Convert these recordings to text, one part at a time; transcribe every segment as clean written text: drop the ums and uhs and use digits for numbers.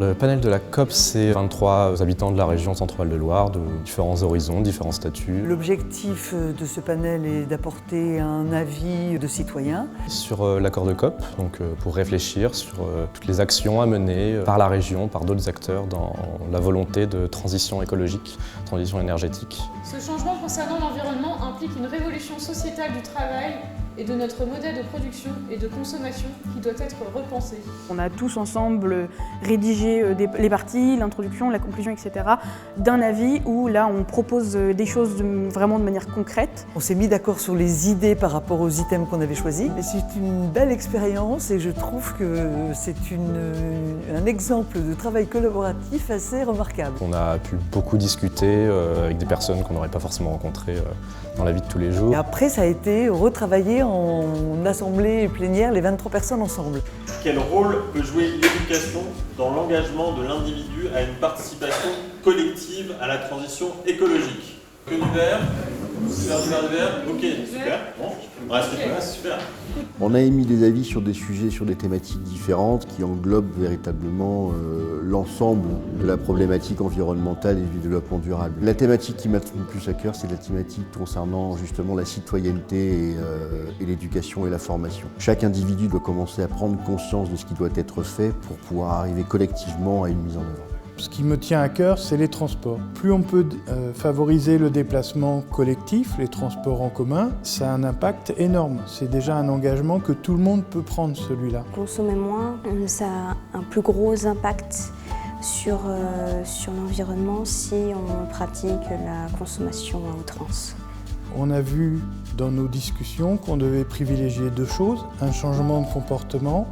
Le panel de la COP, c'est 23 habitants de la région Centre-Val de Loire, de différents horizons, différents statuts. L'objectif de ce panel est d'apporter un avis de citoyens. Sur l'accord de COP, donc pour réfléchir sur toutes les actions à mener par la région, par d'autres acteurs dans la volonté de transition écologique, transition énergétique. Ce changement concernant l'environnement implique une révolution sociétale du travail et de notre modèle de production et de consommation qui doit être repensé. On a tous ensemble rédigé les parties, l'introduction, la conclusion, etc. d'un avis où là on propose des choses vraiment de manière concrète. On s'est mis d'accord sur les idées par rapport aux items qu'on avait choisis. C'est une belle expérience et je trouve que c'est un exemple de travail collaboratif assez remarquable. On a pu beaucoup discuter avec des personnes qu'on n'aurait pas forcément rencontrées dans la vie de tous les jours. Et après ça a été retravaillé en assemblée plénière, les 23 personnes ensemble. Quel rôle peut jouer l'éducation dans l'engagement de l'individu à une participation collective à la transition écologique? Que du vert? Faire du vert? Ok, super. Bon, on reste là, super. On a émis des avis sur des sujets, sur des thématiques différentes qui englobent véritablement l'ensemble de la problématique environnementale et du développement durable. La thématique qui m'a tenu le plus à cœur, c'est la thématique concernant justement la citoyenneté et l'éducation et la formation. Chaque individu doit commencer à prendre conscience de ce qui doit être fait pour pouvoir arriver collectivement à une mise en œuvre. Ce qui me tient à cœur, c'est les transports. Plus on peut favoriser le déplacement collectif, les transports en commun, ça a un impact énorme. C'est déjà un engagement que tout le monde peut prendre, celui-là. Consommer moins, ça a un plus gros impact sur l'environnement si on pratique la consommation à outrance. On a vu dans nos discussions qu'on devait privilégier deux choses, un changement de comportement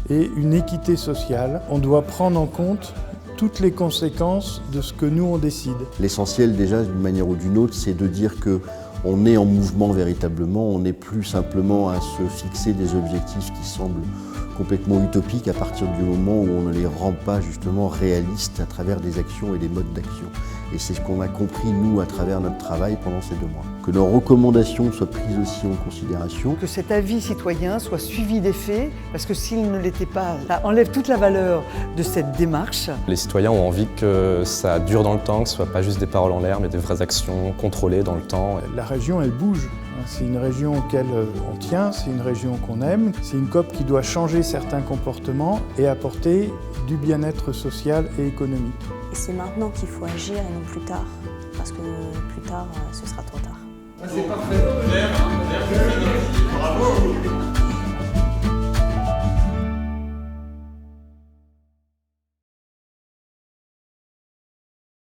et une équité sociale. On doit prendre en compte toutes les conséquences de ce que nous on décide. L'essentiel déjà, d'une manière ou d'une autre, c'est de dire qu'on est en mouvement véritablement, on n'est plus simplement à se fixer des objectifs qui semblent complètement utopiques à partir du moment où on ne les rend pas justement réalistes à travers des actions et des modes d'action. Et c'est ce qu'on a compris, nous, à travers notre travail pendant ces 2 mois. Que nos recommandations soient prises aussi en considération. Que cet avis citoyen soit suivi des faits, parce que s'il ne l'était pas, ça enlève toute la valeur de cette démarche. Les citoyens ont envie que ça dure dans le temps, que ce ne soit pas juste des paroles en l'air, mais des vraies actions contrôlées dans le temps. La région, elle bouge. C'est une région auquel on tient, c'est une région qu'on aime. C'est une COP qui doit changer certains comportements et apporter du bien-être social et économique. Et c'est maintenant qu'il faut agir et non plus tard, parce que plus tard, ce sera trop tard. C'est parfait. Bravo.